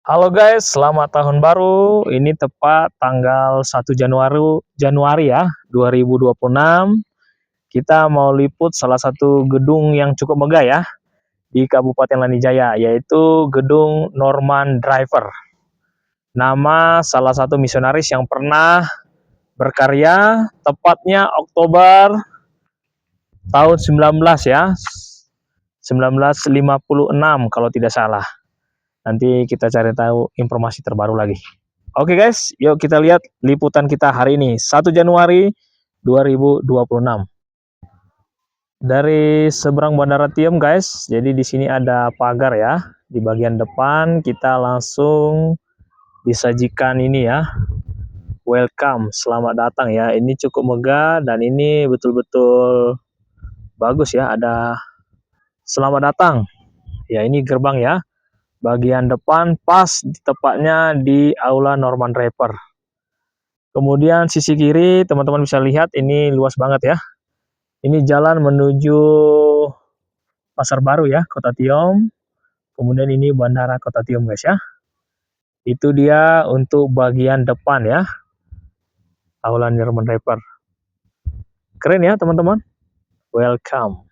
Halo guys, selamat tahun baru. Ini tepat tanggal 1 Januari ya, 2026. Kita mau liput salah satu gedung yang cukup megah ya di Kabupaten Lanijaya, yaitu Gedung Norman Driver. Nama salah satu misionaris yang pernah berkarya, tepatnya Oktober tahun 19 ya, 1956 kalau tidak salah. Nanti kita cari tahu informasi terbaru lagi. Oke guys, yuk kita lihat liputan kita hari ini, 1 Januari 2026. Dari seberang Bandara Tium guys, jadi di sini ada pagar ya. Di bagian depan kita langsung disajikan ini ya, welcome, selamat datang ya. Ini cukup megah dan ini betul-betul bagus ya, ada selamat datang. Ya ini gerbang ya, bagian depan pas tepatnya di Aula Norman Draper. Kemudian sisi kiri teman-teman bisa lihat ini luas banget ya. Ini jalan menuju Pasar Baru ya, Kota Tiong. Kemudian ini Bandara Kota Tiong guys ya. Itu dia untuk bagian depan ya, Aula Norman Draper. Keren ya teman-teman. Welcome.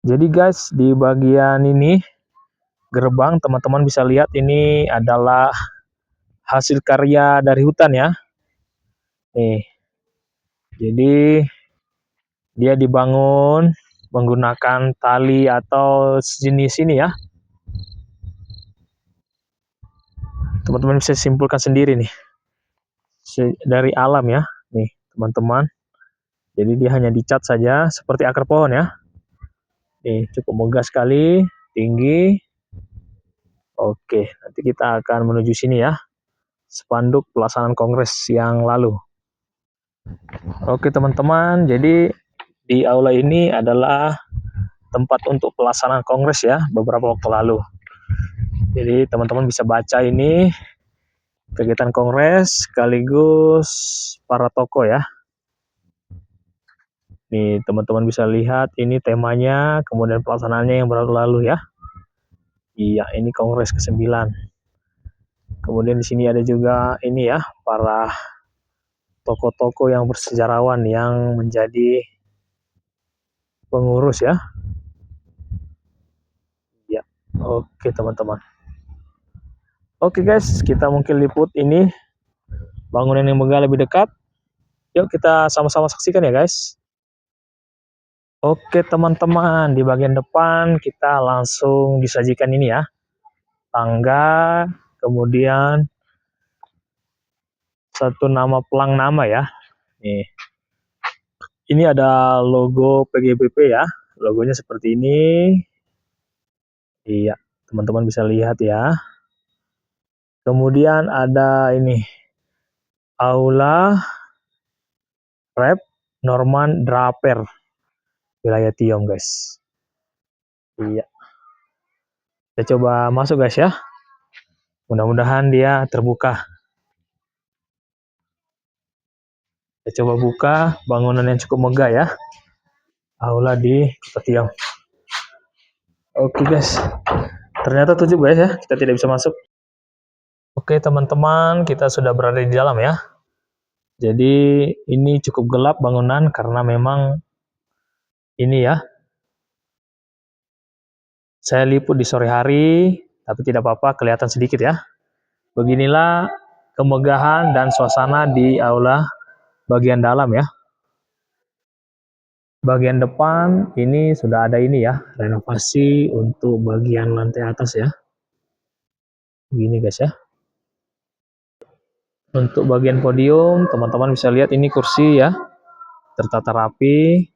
Jadi guys, di bagian ini gerbang teman-teman bisa lihat ini adalah hasil karya dari hutan ya. Nih. Jadi dia dibangun menggunakan tali atau sejenis ini ya. Teman-teman bisa simpulkan sendiri nih. Dari alam ya. Nih, teman-teman. Jadi dia hanya dicat saja seperti akar pohon ya. Nih, cukup megah sekali, tinggi. Oke, nanti kita akan menuju sini ya. Spanduk pelaksanaan kongres yang lalu. Oke teman-teman, jadi di aula ini adalah tempat untuk pelaksanaan kongres ya beberapa waktu lalu. Jadi teman-teman bisa baca ini kegiatan kongres sekaligus para tokoh ya. Nih teman-teman bisa lihat ini temanya, kemudian pelaksanaannya yang berlalu-lalu ya. Iya, ini kongres ke-9. Kemudian di sini ada juga ini ya, para tokoh-tokoh yang bersejarawan yang menjadi pengurus ya. Ya, oke teman-teman. Oke guys, kita mungkin liput ini bangunan yang megah lebih dekat. Yuk kita sama-sama saksikan ya guys. Oke teman-teman, di bagian depan kita langsung disajikan ini ya, tangga, kemudian satu nama pelang nama ya. Nih, ini ada logo PGBP ya, logonya seperti ini. Iya, teman-teman bisa lihat ya. Kemudian ada ini, Aula Rep Norman Draper, wilayah Tiong guys. Iya. Kita coba masuk guys ya. Mudah-mudahan dia terbuka. Kita coba buka bangunan yang cukup megah ya. Aula di Kota Tiong. Oke guys. Ternyata tutup guys ya. Kita tidak bisa masuk. Oke teman-teman, kita sudah berada di dalam ya. Jadi ini cukup gelap bangunan karena memang ini ya. Saya liput di sore hari, tapi tidak apa-apa, kelihatan sedikit ya. Beginilah kemegahan dan suasana di aula bagian dalam ya. Bagian depan ini sudah ada ini ya, renovasi untuk bagian lantai atas ya. Begini guys ya. Untuk bagian podium, teman-teman bisa lihat ini kursi ya, tertata rapi.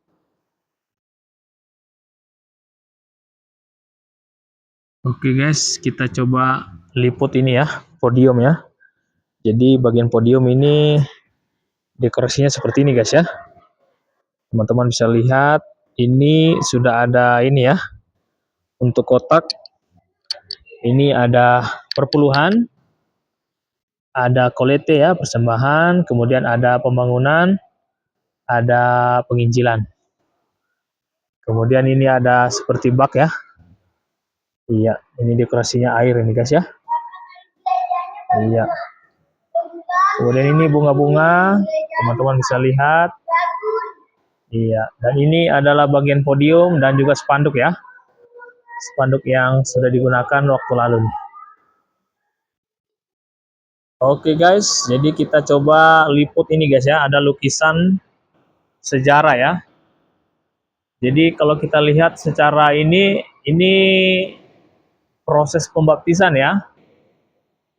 Oke guys, kita coba liput ini ya, podium ya. Jadi bagian podium ini dekorasinya seperti ini guys ya. Teman-teman bisa lihat, ini sudah ada ini ya, untuk kotak. Ini ada perpuluhan, ada kolete ya, persembahan, kemudian ada pembangunan, ada penginjilan. Kemudian ini ada seperti bak ya, Iya, ini dekorasinya air ini guys ya. Iya. Kemudian ini bunga-bunga, teman-teman bisa lihat. Iya, dan ini adalah bagian podium dan juga spanduk ya. Spanduk yang sudah digunakan waktu lalu. Oke guys, jadi kita coba liput ini guys ya, ada lukisan sejarah ya. Jadi kalau kita lihat secara ini proses pembaptisan ya.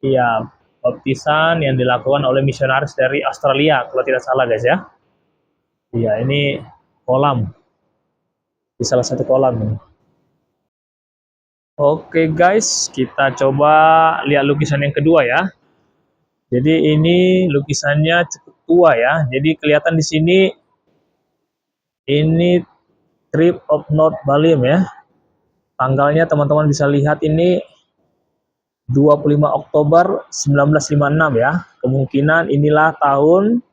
Iya, baptisan yang dilakukan oleh misionaris dari Australia, kalau tidak salah guys ya. Iya, ini kolam, di salah satu kolam. Oke guys, kita coba lihat lukisan yang kedua ya. Jadi ini lukisannya cukup tua ya. Jadi kelihatan di sini ini Trip of North Balium ya. Tanggalnya teman-teman bisa lihat ini 25 Oktober 1956 ya. Kemungkinan inilah tahun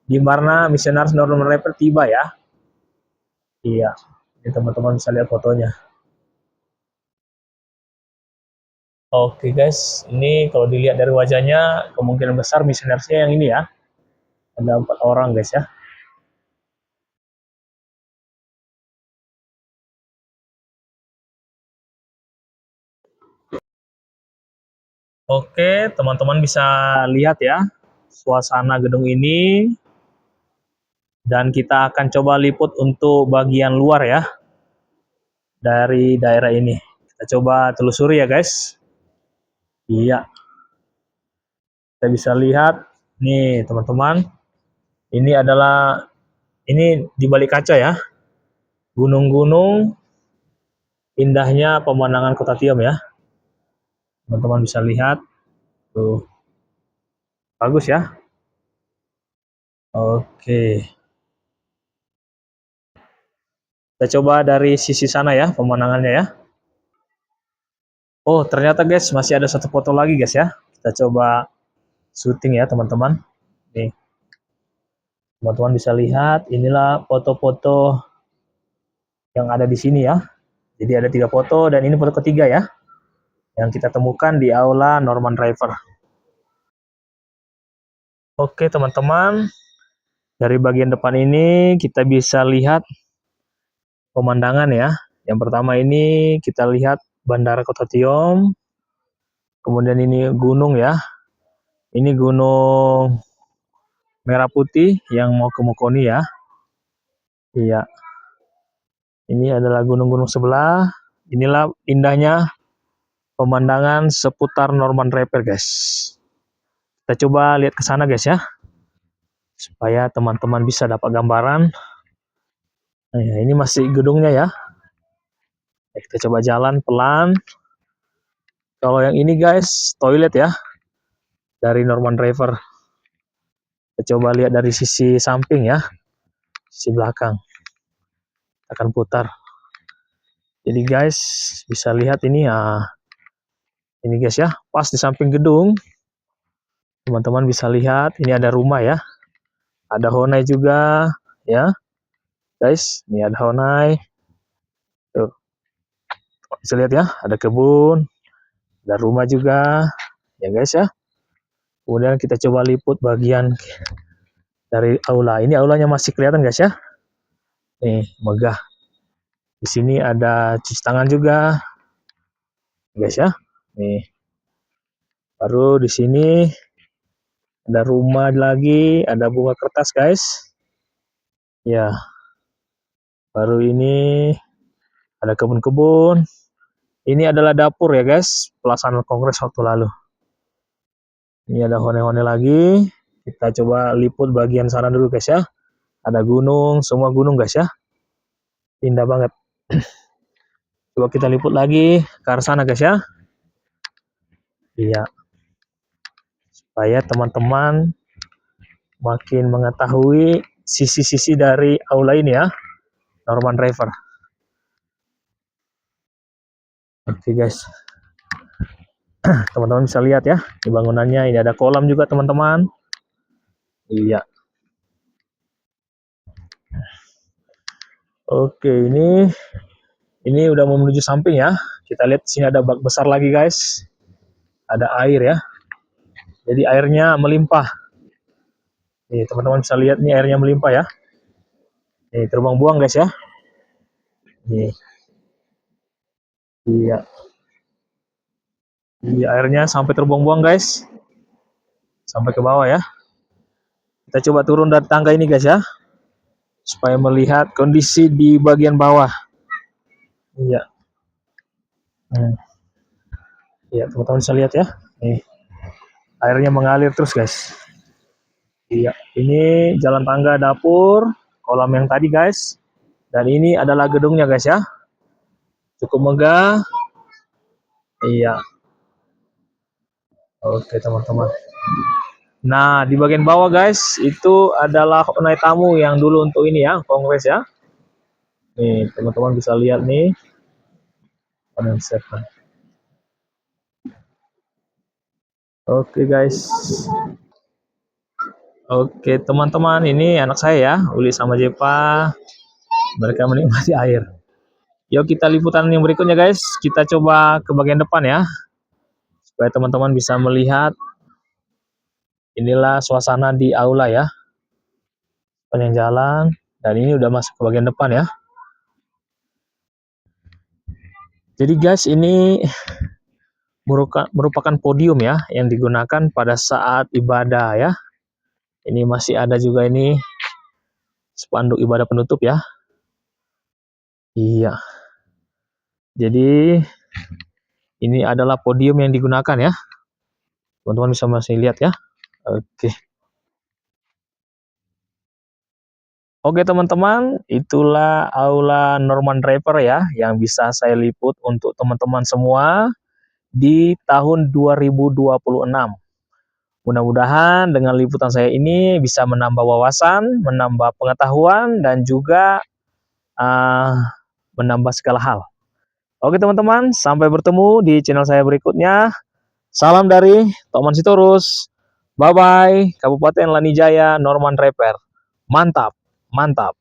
di mana misionaris Northern Ripper tiba ya. Iya, ini teman-teman bisa lihat fotonya. Oke guys, ini kalau dilihat dari wajahnya kemungkinan besar misionarisnya yang ini ya. Ada 4 orang guys ya. Oke, teman-teman bisa lihat ya suasana gedung ini, dan kita akan coba liput untuk bagian luar ya dari daerah ini. Kita coba telusuri ya guys. Iya, kita bisa lihat nih teman-teman. Ini adalah di balik kaca ya. Gunung-gunung, indahnya pemandangan Kota Tiam ya. Teman-teman bisa lihat tuh. Bagus ya. Oke. Kita coba dari sisi sana ya pemandangannya ya. Oh, ternyata guys masih ada satu foto lagi guys ya. Kita coba syuting ya teman-teman. Nih, teman-teman bisa lihat inilah foto-foto yang ada di sini ya. Jadi ada 3 foto dan ini foto ketiga ya yang kita temukan di aula Norman Driver. Oke teman-teman, dari bagian depan ini kita bisa lihat pemandangan ya. Yang pertama ini kita lihat Bandara Kota Tiom. Kemudian ini gunung ya. Ini gunung Merah Putih yang mau ke Mokoni ya. Iya. Ini adalah gunung-gunung sebelah. Inilah indahnya pemandangan seputar Norman Ripper guys. Kita coba lihat ke sana guys ya. Supaya teman-teman bisa dapat gambaran. Nah, ini masih gedungnya ya. Kita coba jalan pelan. Kalau yang ini guys, toilet ya. Dari Norman Driver. Kita coba lihat dari sisi samping ya. Sisi belakang. Akan putar. Jadi guys, bisa lihat ini ya. Ini guys ya, pas di samping gedung. Teman-teman bisa lihat, ini ada rumah ya. Ada Honai juga ya. Guys, ini ada Honai. Tuh. Bisa lihat ya, ada kebun. Ada rumah juga. Ya guys ya. Kemudian kita coba liput bagian dari aula. Ini aulanya masih kelihatan guys ya. Nih, megah. Di sini ada cuci tangan juga. Guys ya. Nih. Baru di sini ada rumah lagi, ada bunga kertas guys. Ya. Baru ini ada kebun-kebun. Ini adalah dapur ya guys, pelaksanaan kongres waktu lalu. Ini ada hone-hone lagi. Kita coba liput bagian sana dulu guys ya. Ada gunung, semua gunung guys ya. Indah banget. Coba kita liput lagi ke arah sana guys ya. Iya. Supaya teman-teman makin mengetahui sisi-sisi dari aula ini ya. Norman Driver. Oke guys. Teman-teman bisa lihat ya, di bangunannya ini ada kolam juga teman-teman. Iya. Oke, Ini udah mau menuju samping ya. Kita lihat sini ada bak besar lagi guys. Ada air ya. Jadi airnya melimpah. Nih teman-teman bisa lihat nih airnya melimpah ya. Nih terbang buang guys ya. Nih. Iya. Iya airnya sampai terbang buang guys. Sampai ke bawah ya. Kita coba turun dari tangga ini guys ya. Supaya melihat kondisi di bagian bawah. Iya. Iya teman-teman bisa lihat ya. Nih. Airnya mengalir terus guys. Iya, ini jalan tangga dapur, kolam yang tadi guys. Dan ini adalah gedungnya guys ya. Cukup megah. Iya. Oke teman-teman. Nah, di bagian bawah guys, itu adalah unai tamu yang dulu untuk ini ya, kongres ya. Nih, teman-teman bisa lihat nih. Oke guys. Oke teman-teman, ini anak saya ya, Uli sama Jepa. Mereka menikmati air. Yuk kita liputan yang berikutnya guys. Kita coba ke bagian depan ya. Supaya teman-teman bisa melihat. Inilah suasana di aula ya. Panjang jalan. Dan ini udah masuk ke bagian depan ya. Jadi guys ini merupakan podium ya. Yang digunakan pada saat ibadah ya. Ini masih ada juga ini spanduk ibadah penutup ya. Iya. Jadi ini adalah podium yang digunakan ya. Teman-teman bisa masih lihat ya. Oke. Oke teman-teman, itulah aula Norman Draper ya yang bisa saya liput untuk teman-teman semua di tahun 2026. Mudah-mudahan dengan liputan saya ini bisa menambah wawasan, menambah pengetahuan, dan juga menambah segala hal. Oke teman-teman, sampai bertemu di channel saya berikutnya. Salam dari Toman Sitorus. Bye-bye, Kabupaten Lanijaya, Norman Draper. Mantap, mantap.